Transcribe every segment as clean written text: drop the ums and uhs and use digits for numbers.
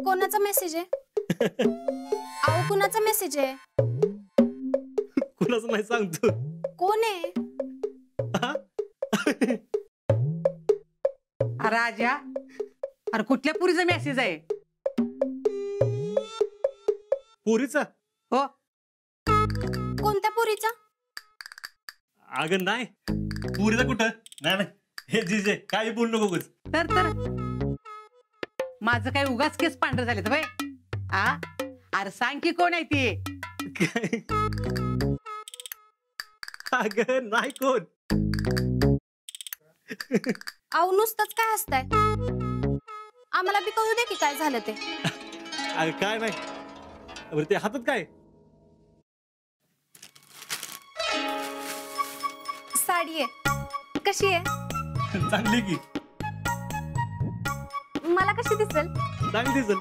कोणाचा मेसेज आहे? अहो कुणाचा मेसेज आहे? कुणाचं नाही सांगतो. कोण आहे? राजा, अरे कुठल्या पुरीचा मेसेज आहे? पुरीचा? हो. कोणत्या पुरीचा? अगं नाही, पुरीचा कुठं? नाही हे जीजे काही बोलू नको उगाच. तर माझं काय उगाच केस पांढर झाले तर आ? अरे सांग की कोण आहे ती? अगं नाही कोण. अहो नुसतंच काय हसताय? आम्हाला बी कळू दे की काय झालं ते. अगं काय नाही. बरं ते हातात काय? साडी आहे. कशी आहे? चांगली की. मला कशी दिसेल? चांगली दिसेल.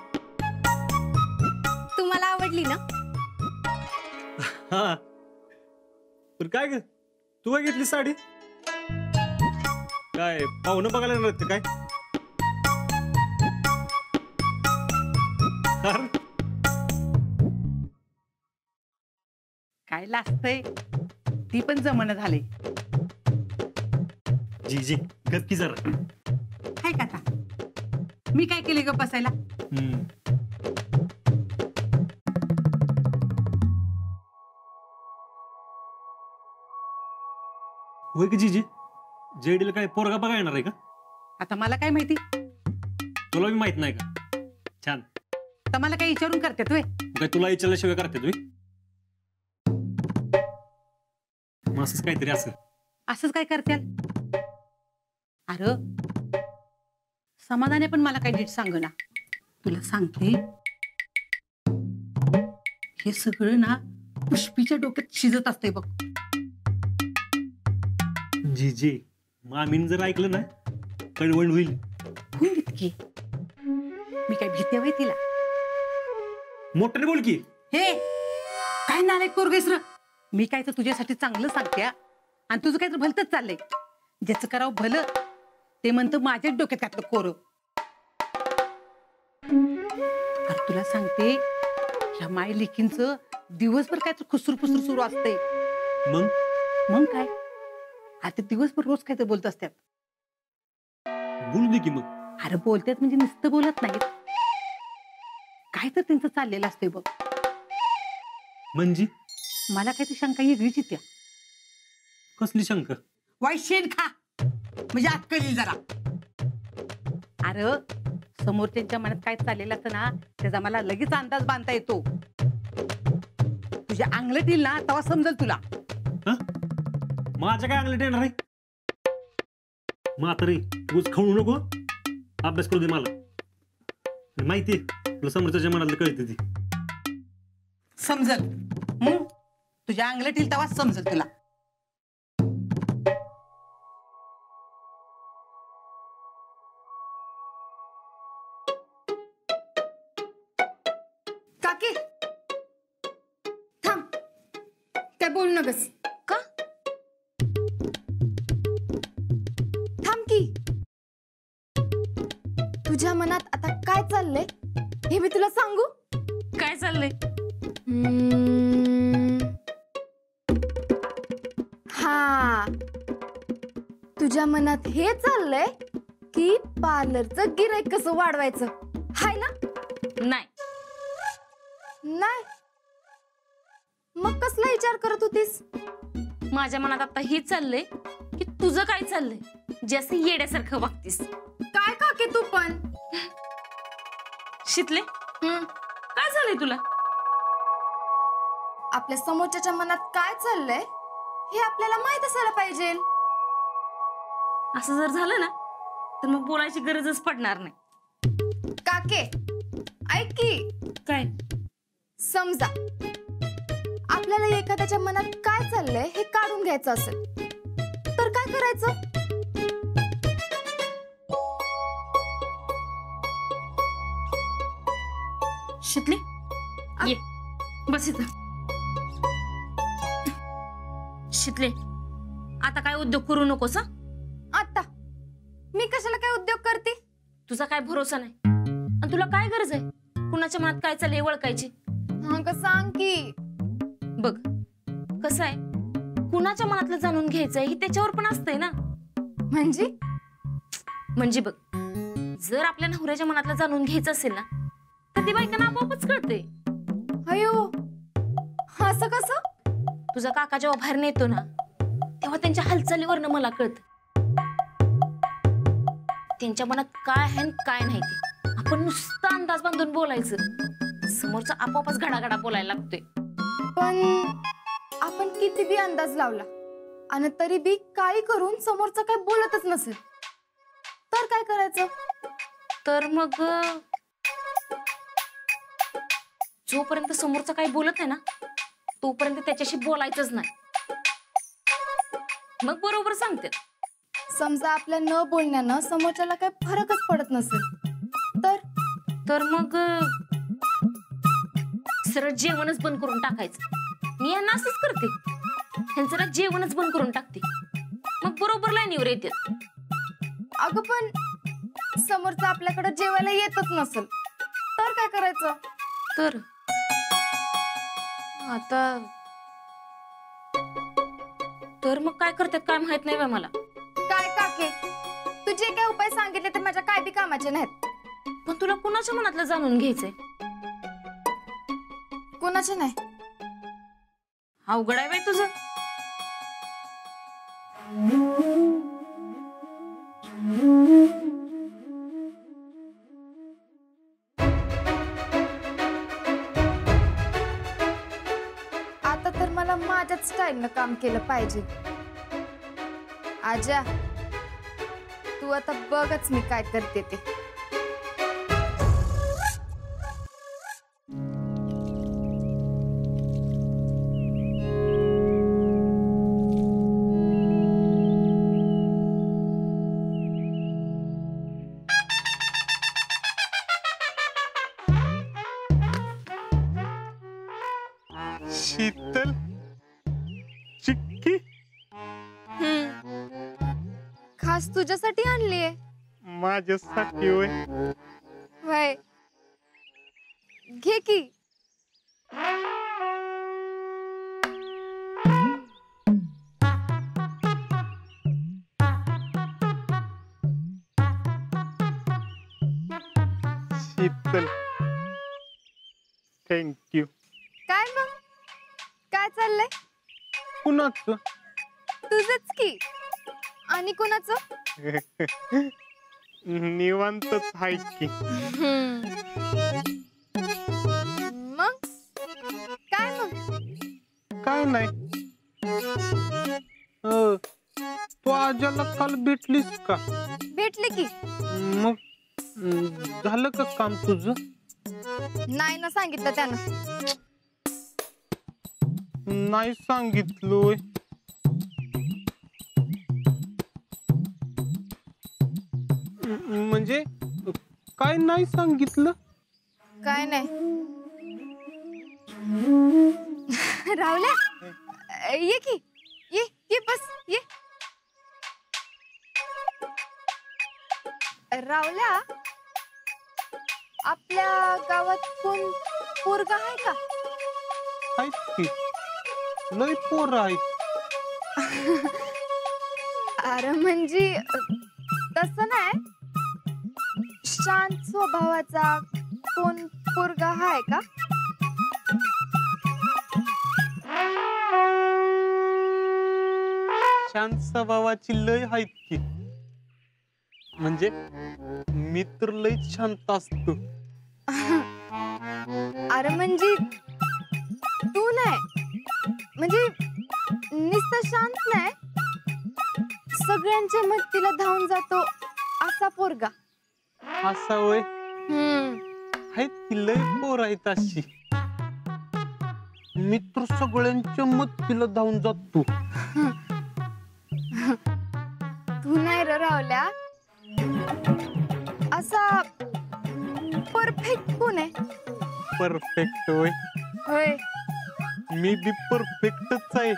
तुम्हाला आवडली ना? हा. पण काय ग, तू काय घेतली साडी? काय पाहुणं बघायला येणार आहेत काय? काय लाजतंय? ती पण जमणं झाले. जी गप्पी जरा. काय का आता? मी काय केले ग बसायला? होय की जीजी, जेडीला काय पोरगा बघा येणार आहे का? आता मला काय माहिती? तुला बी माहित नाही का? छान. आता मला काय विचारून करते तू? काय तुला विचारल्याशिवाय करते तुम्ही? असंच काहीतरी असंच काय करते? अरे समाधाने पण मला काही नीट सांग ना. तुला सांगते, हे सगळं ना पुष्पीच्या डोक्यात शिजत असते बघ. जीजी, मामीन जर ऐकलं ना कळवण होईल. इतकी मी काय भीते वय तिला? मोठ्याने बोल की. हे काय नालायक पोरगेस र. मी काय तर तुझ्यासाठी चांगलं सांगते आणि तुझं काय तर भलतच चाललंय. ज्याचं करावं भलं ते म्हणतं माझ्याच डोक्यात घातलं कोर. अरे तुला सांगते, ह्या माय लेकींचं दिवसभर काय तर खुसरू फुसरू सुरू असतंय. मग काय आता दिवसभर रोज काय तर बोलत असतात. बोलू दे की मग. अरे बोलतात म्हणजे नुसतं बोलत नाहीत, काय तर त्यांचं चाललेलं असतंय बघ. म्हणजे मला काय ती शंका वेगळीच येत्या. कसली शंका? वाईशेन खा म्हणजे अक्कली जरा. अरे समोरच्या मनात काय चाललेलं असतं ना, त्याचा मला लगेच अंदाज बांधता येतो. तुझ्या अंगलट येईल ना तेव्हा समजेल तुला. माझ्या काय अंगलट येणार आहे? म्हातारी तूच खाऊ नको, अभ्यास करू दे मला. माहितीये तुला समोरच्या मनातलं कळते ती. समजल तुझ्या अंगलट येईल तेव्हा समजेल तुला. काकी थांब, काय बोलू नकस. का? थांब की. तुझ्या मनात आता काय चाललंय हे मी तुला सांगू? काय चाललंय? हा, तुझ्या मनात हे चाललंय की पार्लरचं गिराईक कसं वाढवायचं, हाय ना? नाही. नाही मग कसला विचार करत होतीस? माझ्या मनात आता हे चाललंय की तुझं काय चाललंय, जसे येड्यासारखं वागतीस. काय काकी तू पण? शितले, काय झालंय तुला? आपल्या समोरच्याच्या मनात काय चाललंय हे आपल्याला माहित असायला पाहिजे. असं जर झालं ना तर मग बोलायची गरजच पडणार नाही. काके ऐक की. काय? समजा आपल्याला एखाद्याच्या मनात काय चाललंय हे काढून घ्यायचं असेल तर काय करायचं? शितले ये बस इथं. शितले आता काय उद्योग करू नकोस. आता मी कशाला काय उद्योग करते? तुझा काय भरोसा नाही आणि तुला काय गरज आहे कुणाच्या मनात काय चाललंय वळखायची? हा का सांग की. बघ कसं आहे, कुणाच्या मनातलं जाणून घ्यायचंय हे त्याच्यावर पण असतंय ना. म्हणजे बघ, जर आपल्या नवऱ्याच्या मनातलं जाणून घ्यायचं असेल ना तर ती बायकांना आपोआपच कळते. अयो, असं कसं? तुझा काका जेव्हा बाहेर नेतो ना तेव्हा त्यांच्या हालचालीवरनं मला कळतं त्यांच्या मनात काय आहे आणि काय नाही ते. आपण नुसता अंदाज बांधून बोलायचं, समोरचा आपोआपच घडाघडा बोलायला लागतोय. पण आपण किती बी अंदाज लावला आणि तरी बी काही करून समोरचा काय बोलतच नसेल तर काय करायचं? तर मग जोपर्यंत समोरचा काही बोलत आहे ना तोपर्यंत त्याच्याशी बोलायचंच नाही. मग बरोबर सांगते. समजा आपल्या न बोलण्यानं समोरच्याला काय फरकच पडत नसेल तर मग सरळ जेवणच बंद करून टाकायचं. मी यांना असंच करते, ह्यांचं जेवणच बंद करून टाकते, मग बरोबर लाईनीवर येते. अगं पण समोरचा आपल्याकडे जेवायला येतच नसेल तर काय करायचं? तर आता तर मग काय करतात काय माहित नाही बा मला. काय काके, तू जे काय उपाय सांगितले ते माझ्या काय बी कामाचे नाहीत. पण तुला कुणाच्या मनातलं जाणून घ्यायचंय? कोणाचे नाही. अवघड आहे बाई तुझं. आता तर मला माझ्याच स्टाईलनं काम केलं पाहिजे. आजा, तू आता बघच मी काय करते ते. शीतल चिक्की खास तुझ्यासाठी आणलीये. माझ्यासाठी होय? वय घे की. शीतल थँक्यू. काय मग काय चाललंय? कुणाचं? तुझंच की. आणि कुणाचं? निवांतच आहे की. मग काय मग? काय नाही. तू आजाला काल भेटलीस का? भेटले की. मग झालं का काम तुझं? नाही ना सांगितलं त्यानं. नाही सांगितलोय. म्हणजे काय नाही सांगितलं? काय नाही. राहुल्या, ये की. ये बस ये. राहुल्या, आपल्या गावात कोण पोरगा आहे का? आहेत की, लय पोरं आहेत. अरे म्हणजे तसं नाही, शांत स्वभावाचा कोण पोरगा आहे का? शांत स्वभावाची लय आहेत की. म्हणजे मी तर लय शांत असतो. अरे म्हणजे तू नाही, म्हणजे नुसतं शांत नाही, सगळ्यांच्या मदतीला धावून जातो असा पोरगा. असा होय? आहेत की लय पोर आहेत अशी. मित्र सगळ्यांच्या मदतीला धावून जातो. तू नाही रे राहुल्या. असा परफेक्ट कोण आहे? परफेक्ट होय? होय. मी बी परफेक्टच आहे.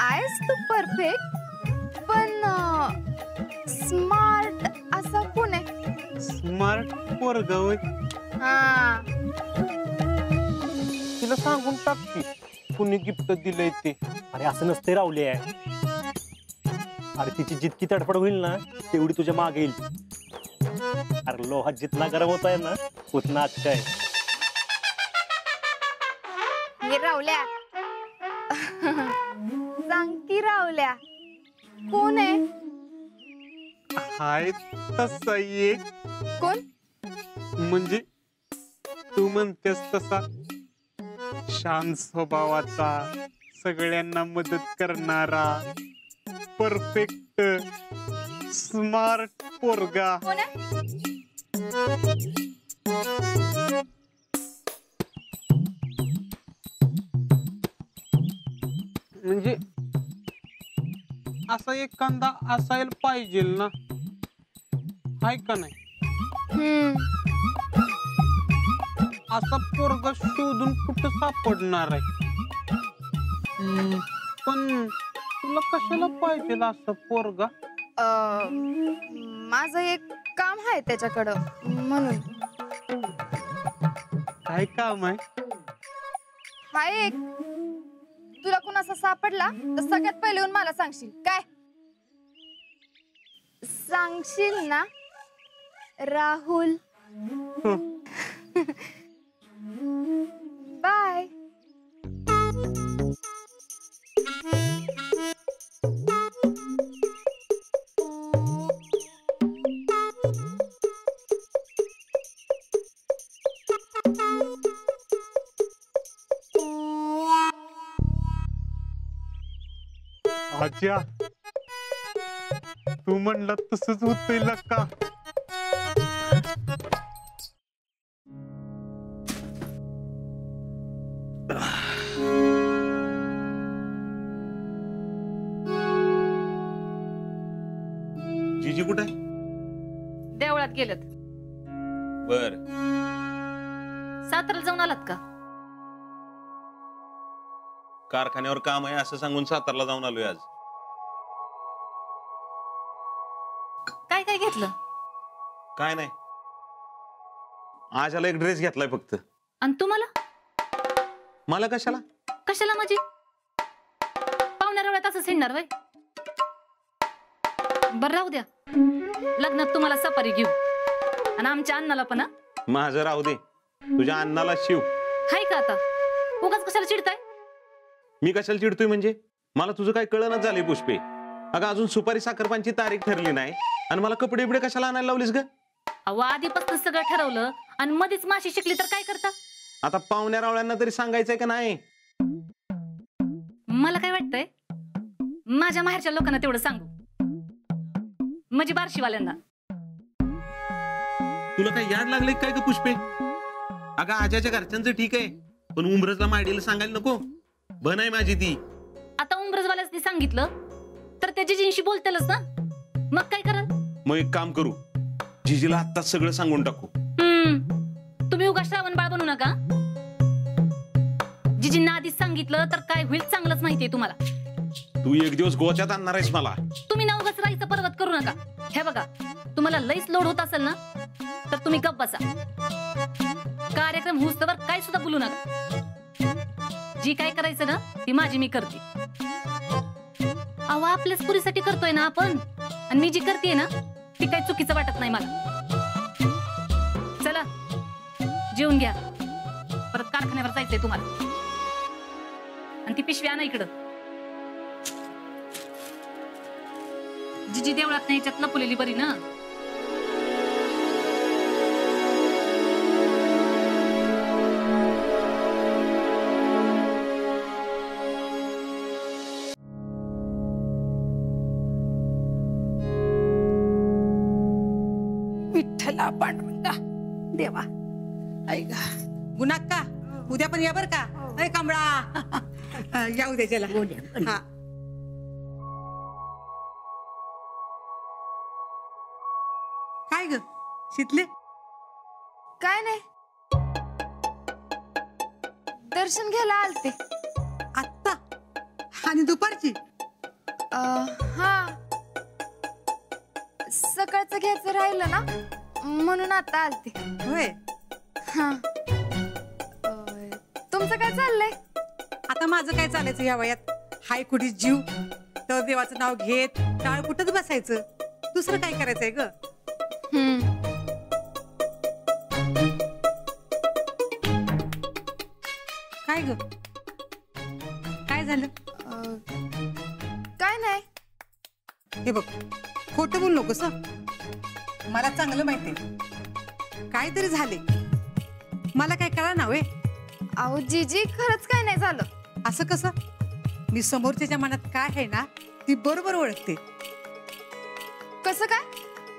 आहेस तू परफेक्ट, पण स्मार्ट असा कोण आहे? स्मार्ट पोरगा होय. हा, तिला सांगून टाक की कुणी गिफ्ट दिलंय ते. अरे असं नसते रावले. अरे तिची जितकी तडफड होईल ना तेवढी तुझ्या मागे येईल. अरे लोहा जितना गरम होत आहे ना उतना अच्छा आहे. हे रावल्या सांग की रावल्या कोण आहे? हाय तसा एक, कोण? म्हणजे तू म्हणतेस तसा शांत स्वभावाचा, सगळ्यांना मदत करणारा, परफेक्ट स्मार्ट पोरगा. कोण आहे? म्हणजे असा एखादा असायला पाहिजे ना, हाय का नाही? असा पोरगा शोधून कुठं सापडणार आहे? पण तुला कशाला पाहिजे असा पोरगा? माझं एक काम आहे त्याच्याकडं म्हणून. काय काम आहे? हाय एक, तुला कोण असा सापडला तर सगळ्यात पहिले येऊन मला सांगशील काय? सांगशील ना राहुल? बाय. आज्या, तू म्हणला तसंच होतंय का? जीजी कुठे? देवळात गेलेत. बर. सातारला जाऊन आलात का? कारखान्यावर काम आहे असं सांगून सातारला जाऊन आलोय आज. काय काय घेतलं? काय नाही, आजाला एक ड्रेस घेतलाय फक्त. आणि तुम्हाला? मला कशाला? कशाला म्हणजे? पाहुण्या रवळ्यात असं हिंडणार वय? बर राहू द्या, लग्नात तुम्हाला सफारी घेऊ आणि आमच्या अण्णाला पण. माझं राहू दे, तुझ्या अण्णाला शिव. हाय का आता? उगाच कशाला चिडताय? मी कशाला चिडतोय म्हणजे? मला तुझं काय कळणच झालंय पुष्पे. अगं अजून सुपारी साखरपानची तारीख ठरली नाही आणि मला कपडे बिपडे कशाला आणायला लावलीस ग? अहो आधीपासून सगळं ठरवलं आणि मध्येच माशी शिकली तर काय करता? आता पाहुण्या रावळ्यांना तरी सांगायचंय का नाही? मला काय वाटतंय, माझ्या माहेरच्या लोकांना तेवढं सांगू, म्हणजे बार्शीवाल्यांना. तुला काय याड लागले काय ग पुष्पे? अगं आजाच्या घरच्यांचं ठीक आहे, पण उमरजला मायडीला सांगायला नको. बन आहे माझी ती. आता उमरजवाल्यासनी सांगितलं तर त्या जिजींशी बोलतेलच ना, मग काय कराल? मग एक काम करू, जिजीला आत्ताच सगळं सांगून टाकू. तुम्ही उगा श्रावण बाळ बनू नका. जिजींना आधीच सांगितलं तर काय होईल चांगलंच माहितीये तुम्हाला. तू एक दिवस गोच्यात आणणार आहेस मला. तुम्ही ना उगाच राहायचं पर्वत करू नका. हे बघा, तुम्हाला लईच लोड होत असेल ना तर तुम्ही गप्प बसा. कार्यक्रम होऊस्तवर काय सुद्धा बोलू नका. जी काय करायचं ना ती माझी मी करते. अहो आपल्याच पुरीसाठी करतोय ना आपण, आणि मी जी करतेय ना ती काही चुकीचं वाटत नाही मला. चला जेवून घ्या, परत कारखान्यावर जायचंय तुम्हाला. आणि ती पिशवी आणा इकडं. जिजी देवळात नाही याच्यात लपवलेली बरी ना. विठ्ठला पांडुरंगा देवा. ऐक गुणाक्का, उद्या पण या बर का? अय कमळा, या उद्या चला. हा काय ग शितले? काय नाही, दर्शन घ्यायला आलते. आत्ता आणि दुपारची? हा, सकाळचं घ्यायचं राहिलं ना म्हणून आता आलते. होय. हा. तुमचं काय चाललंय? आता माझं काय चालायचं या वयात? हाय कुठे जीव तर देवाचं नाव घेत टाळ कुठंच बसायचं. दुसरं काय करायचंय ग? काय ग? काय झालं? काय नाही. हे बघ, खोटं बोल नकोस हं. मला चांगलं माहितीये काहीतरी झाले. मला काय कळा ना वे. अहो जीजी खरंच काय नाही झालं. असं कसं? मी समोरच्याच्या मनात काय आहे ना ती बरोबर ओळखते. कसं काय?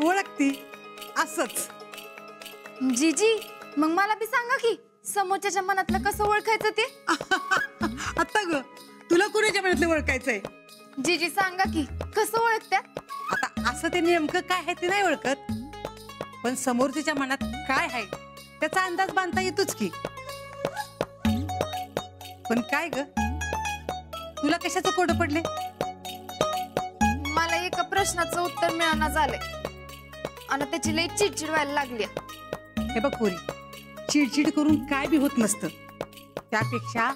ओळखती असंच. जीजी मग मला बी सांगा की समोरच्याच्या मनातलं कसं ओळखायचं ते. आता ग तुला कुणाच्या मनातलं ओळखायचंय? जीजी सांगा की कसं ओळखत्यात? आता असं ते नेमकं काय आहे ते नाही ओळखत, पण समोरच्याच्या मनात काय आहे त्याचा अंदाज बांधता येतोच की. पण काय ग तुला कशाचं कोडं पडले? मला एका प्रश्नाचं उत्तर मिळाना झालंय आणि त्याची लई चिडचिड व्हायला लागली. हे बघ पोरी, चिडचिड करून काय बी होत नसतं. त्यापेक्षा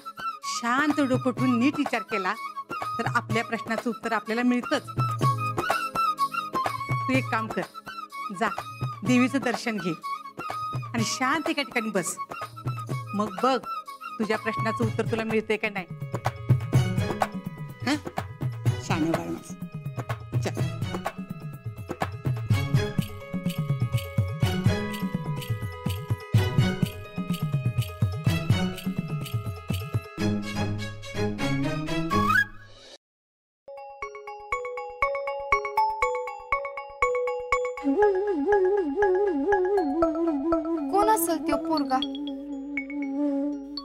शांत डोकं ठेवून नीट विचार केला तर आपल्या प्रश्नाचं उत्तर आपल्याला मिळतंच. तू एक काम कर, जा देवीचं दर्शन घे आणि शांत एका ठिकाणी बस. मग बघ तुझ्या प्रश्नाचं उत्तर तुला मिळतंय का नाही. शाने बाळ माझं. चल. कोण असेल त्यो पोरगा?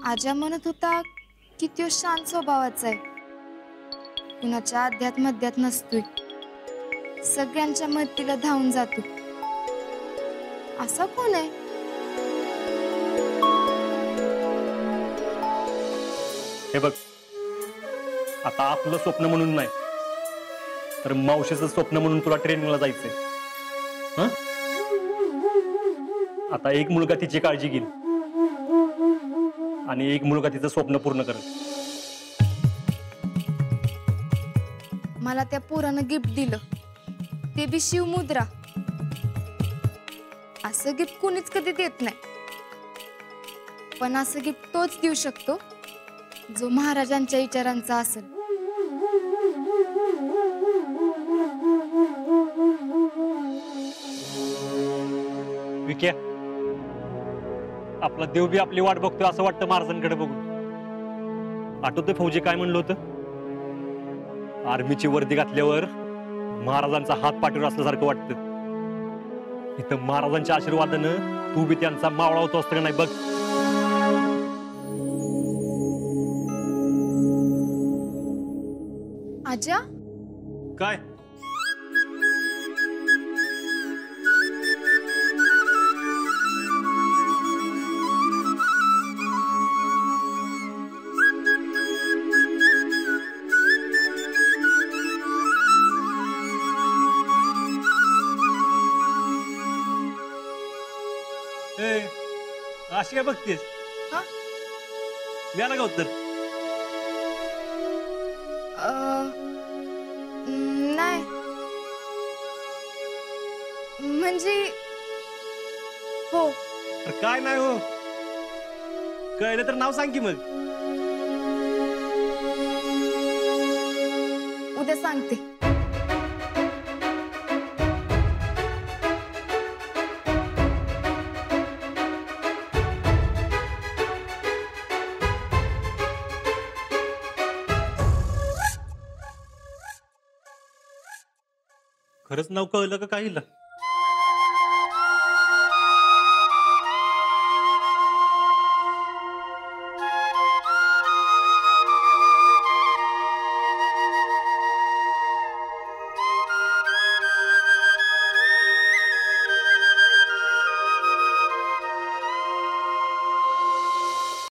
आजा म्हणत होता की त्यो शांत स्वभावाचा आहे, कुणाच्या अध्यात मध्यात नसतोय, सगळ्यांच्या मदतीला धावून जातो. असा कोण आहे? हे बघ, आता आपलं स्वप्न म्हणून नाही तर मावशीचं स्वप्न म्हणून तुला ट्रेनिंगला जायचंय. हं? आता एक मुलगा तिची काळजी घेईल आणि एक मुलगा तिचं स्वप्न पूर्ण करेल. मला त्या पोरानं गिफ्ट दिलं, ते बी शिवमुद्रा. असं गिफ्ट कुणीच कधी देत नाही, पण असं गिफ्ट तोच देऊ शकतो जो महाराजांच्या विचारांचा असेल. विक्या, आपला देव बी आपली वाट बघतोय असं वाटतं महाराजांकडे बघून. आठवतंय फौजी काय म्हणलं होतं? आर्मीची वर्दी घातल्यावर महाराजांचा हात पाठीवर असल्यासारखं वाटतं. इथं महाराजांच्या आशीर्वादानं तू बी त्यांचा मावळा होतो असतं का नाही बघ. आजा काय? अशी काय बघतेस? हा? मिळालं का उत्तर? नाही म्हणजे हो. अरे काय नाही हो, कळलं तर नाव सांग की मग. उद्या सांगते. खरंच नाव कळलं का काहीला?